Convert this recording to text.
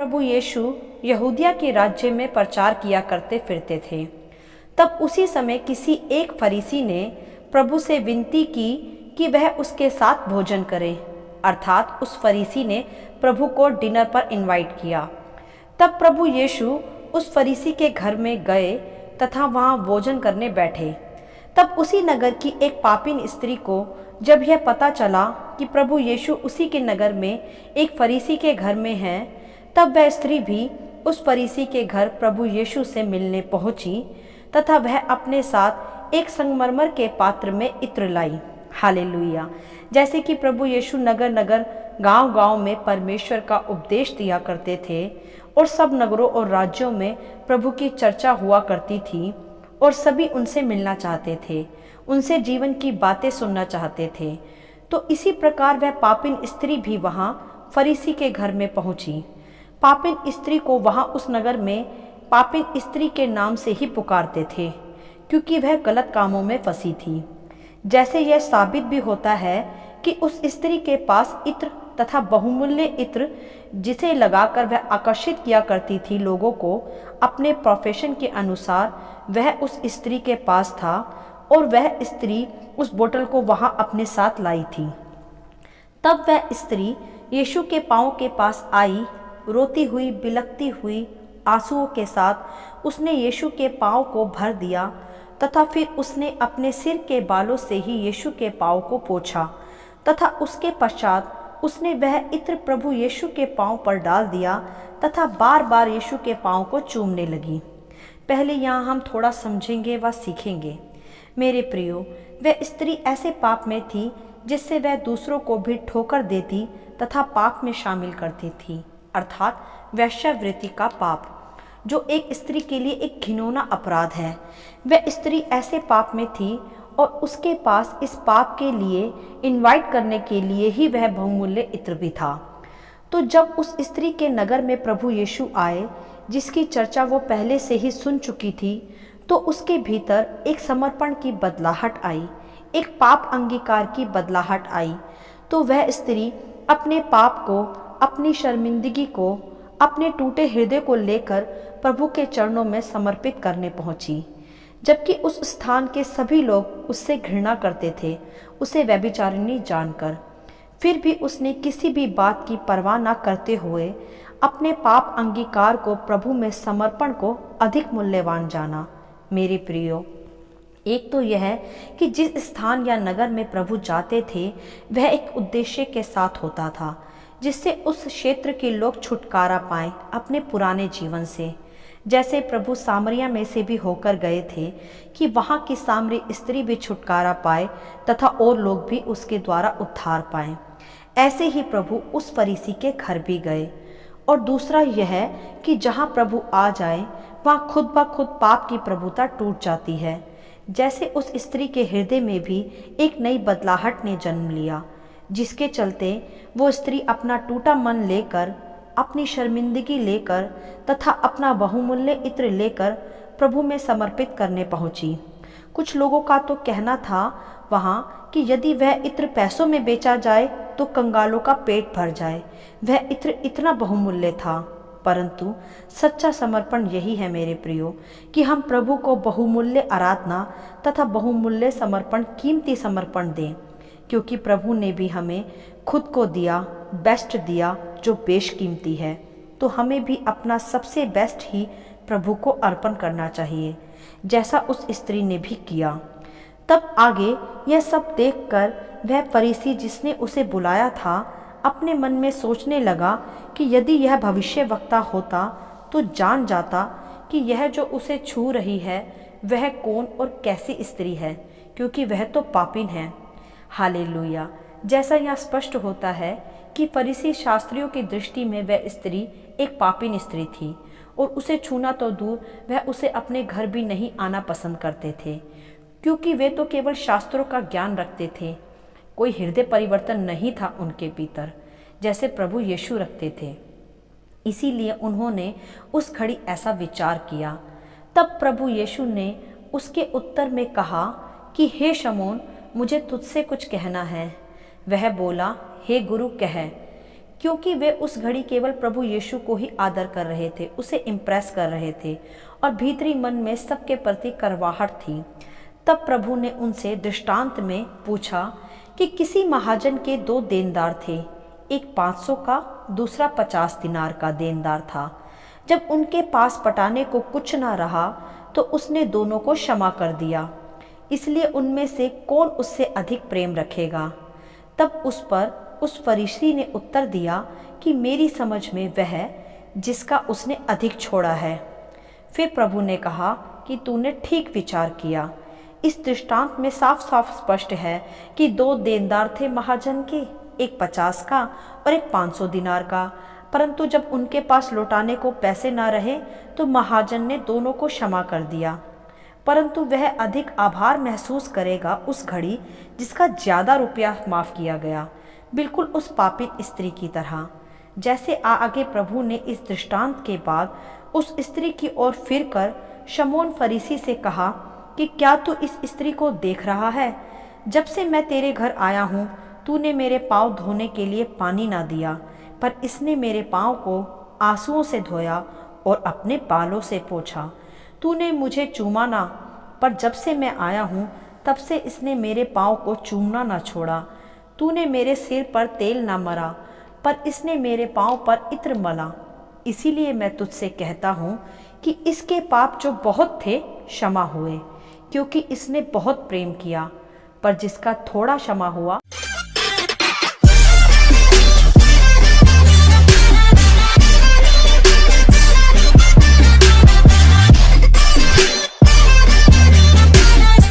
प्रभु यीशु यहूदिया के राज्य में प्रचार किया करते फिरते थे। तब उसी समय किसी एक फरीसी ने प्रभु से विनती की कि वह उसके साथ भोजन करे, अर्थात उस फरीसी ने प्रभु को डिनर पर इनवाइट किया। तब प्रभु यीशु उस फरीसी के घर में गए तथा वहाँ भोजन करने बैठे। तब उसी नगर की एक पापीन स्त्री को जब यह पता चला कि प्रभु यीशु उसी के नगर में एक फरीसी के घर में है, तब वह स्त्री भी उस फरीसी के घर प्रभु यीशु से मिलने पहुंची तथा वह अपने साथ एक संगमरमर के पात्र में इत्र लाई। हालेलुया। जैसे कि प्रभु यीशु नगर नगर गांव-गांव में परमेश्वर का उपदेश दिया करते थे और सब नगरों और राज्यों में प्रभु की चर्चा हुआ करती थी और सभी उनसे मिलना चाहते थे, उनसे जीवन की बातें सुनना चाहते थे। तो इसी प्रकार वह पापिन स्त्री भी वहां फरीसी के घर में पहुंची। पापिन स्त्री को वहां उस नगर में पापिन स्त्री के नाम से ही पुकारते थे, क्योंकि वह गलत कामों में फंसी थी। जैसे यह साबित भी होता है कि उस स्त्री के पास इत्र तथा बहुमूल्य इत्र, जिसे लगाकर वह आकर्षित किया करती थी लोगों को अपने प्रोफेशन के अनुसार, वह उस स्त्री के पास था और वह स्त्री उस बोतल को वहां अपने साथ लाई थी। तब वह स्त्री यीशु के पांव के पास आई, रोती हुई, बिलखती हुई, आंसुओं के साथ उसने यीशु के पांव को भर दिया तथा फिर उसने अपने सिर के बालों से ही यीशु के पांव को पोंछा तथा उसके पश्चात उसने वह इत्र प्रभु यीशु के पांव पर डाल दिया तथा बार बार यीशु के पांव को चूमने लगी। पहले यहाँ हम थोड़ा समझेंगे व सीखेंगे। मेरे प्रियो, वह स्त्री ऐसे पाप में थी जिससे वह दूसरों को भी ठोकर देती तथा पाप में शामिल करती थी, अर्थात वेश्यावृत्ति का पाप, जो एक स्त्री के लिए एक घिनौना अपराध है। वह स्त्री ऐसे पाप में थी और उसके पास इस पाप के लिए इनवाइट करने के लिए ही वह बहुमूल्य इत्र भी था। तो जब उस स्त्री के नगर में प्रभु यीशु आए, जिसकी चर्चा वो पहले से ही सुन चुकी थी, तो उसके भीतर एक समर्पण की बदलाहट आई, एक पाप अंगीकार की बदलाहट आई। तो वह स्त्री अपने पाप को, अपनी शर्मिंदगी को, अपने टूटे हृदय को लेकर प्रभु के चरणों में समर्पित करने पहुंची। जबकि उस स्थान के सभी लोग उससे घृणा करते थे, उसे व्यभिचारिणी जानकर, फिर भी उसने किसी भी बात की परवाह न करते हुए अपने पाप अंगीकार को, प्रभु में समर्पण को अधिक मूल्यवान जाना। मेरे प्रियो, एक तो यह कि जिस स्थान या नगर में प्रभु जाते थे वह एक उद्देश्य के साथ होता था, जिससे उस क्षेत्र के लोग छुटकारा पाएं अपने पुराने जीवन से। जैसे प्रभु सामरिया में से भी होकर गए थे कि वहाँ की सामरी स्त्री भी छुटकारा पाए तथा और लोग भी उसके द्वारा उद्धार पाएं, ऐसे ही प्रभु उस फरीसी के घर भी गए। और दूसरा यह कि जहाँ प्रभु आ जाए वहाँ खुद ब खुद पाप की प्रभुता टूट जाती है। जैसे उस स्त्री के हृदय में भी एक नई बदलाहट ने जन्म लिया, जिसके चलते वो स्त्री अपना टूटा मन लेकर, अपनी शर्मिंदगी लेकर तथा अपना बहुमूल्य इत्र लेकर प्रभु में समर्पित करने पहुंची। कुछ लोगों का तो कहना था वहाँ कि यदि वह इत्र पैसों में बेचा जाए तो कंगालों का पेट भर जाए, वह इत्र इतना बहुमूल्य था। परंतु सच्चा समर्पण यही है मेरे प्रियो, कि हम प्रभु को बहुमूल्य आराधना तथा बहुमूल्य समर्पण, कीमती समर्पण दें, क्योंकि प्रभु ने भी हमें खुद को दिया, बेस्ट दिया, जो बेशकीमती है। तो हमें भी अपना सबसे बेस्ट ही प्रभु को अर्पण करना चाहिए, जैसा उस स्त्री ने भी किया। तब आगे यह सब देखकर वह फरीसी जिसने उसे बुलाया था अपने मन में सोचने लगा कि यदि यह भविष्यवक्ता होता तो जान जाता कि यह जो उसे छू रही है वह कौन और कैसी स्त्री है, क्योंकि वह तो पापीन है। हालेलुया। जैसा यहाँ स्पष्ट होता है कि फरीसी शास्त्रियों की दृष्टि में वह स्त्री एक पापीन स्त्री थी और उसे छूना तो दूर, वह उसे अपने घर भी नहीं आना पसंद करते थे, क्योंकि वे तो केवल शास्त्रों का ज्ञान रखते थे। कोई हृदय परिवर्तन नहीं था उनके भीतर, जैसे प्रभु यीशु रखते थे। इसीलिए उन्होंने उस घड़ी ऐसा विचार किया। तब प्रभु यीशु ने उसके उत्तर में कहा कि हे शमौन, मुझे तुझसे कुछ कहना है। वह बोला, हे गुरु, कह। क्योंकि वे उस घड़ी केवल प्रभु यीशु को ही आदर कर रहे थे, उसे इम्प्रेस कर रहे थे और भीतरी मन में सबके प्रति करवाहट थी। तब प्रभु ने उनसे दृष्टांत में पूछा कि किसी महाजन के 2 देनदार थे, एक 500 का, दूसरा 50 दिनार का देनदार था। जब उनके पास पटाने को कुछ ना रहा तो उसने दोनों को क्षमा कर दिया। इसलिए उनमें से कौन उससे अधिक प्रेम रखेगा? तब उस फरीसी ने उत्तर दिया कि मेरी समझ में वह जिसका उसने अधिक छोड़ा है। फिर प्रभु ने कहा कि तूने ठीक विचार किया। इस दृष्टांत में साफ साफ स्पष्ट है कि 2 देनदार थे महाजन के, एक 50 का और एक 500 दिनार का। परंतु जब उनके पास लौटाने को पैसे ना रहे तो महाजन ने दोनों को क्षमा कर दिया। परंतु वह अधिक आभार महसूस करेगा उस घड़ी जिसका ज़्यादा रुपया माफ़ किया गया, बिल्कुल उस पापित स्त्री की तरह। जैसे आगे प्रभु ने इस दृष्टांत के बाद उस स्त्री की ओर फिरकर शमौन फरीसी से कहा कि क्या तू इस स्त्री को देख रहा है? जब से मैं तेरे घर आया हूँ तूने मेरे पाँव धोने के लिए पानी ना दिया, पर इसने मेरे पाँव को आंसुओं से धोया और अपने बालों से पोंछा। तूने मुझे चूमा ना, पर जब से मैं आया हूँ तब से इसने मेरे पाँव को चूमना ना छोड़ा। तूने मेरे सिर पर तेल ना मरा, पर इसने मेरे पाँव पर इत्र मला। इसीलिए मैं तुझसे कहता हूँ कि इसके पाप जो बहुत थे क्षमा हुए, क्योंकि इसने बहुत प्रेम किया। पर जिसका थोड़ा क्षमा हुआ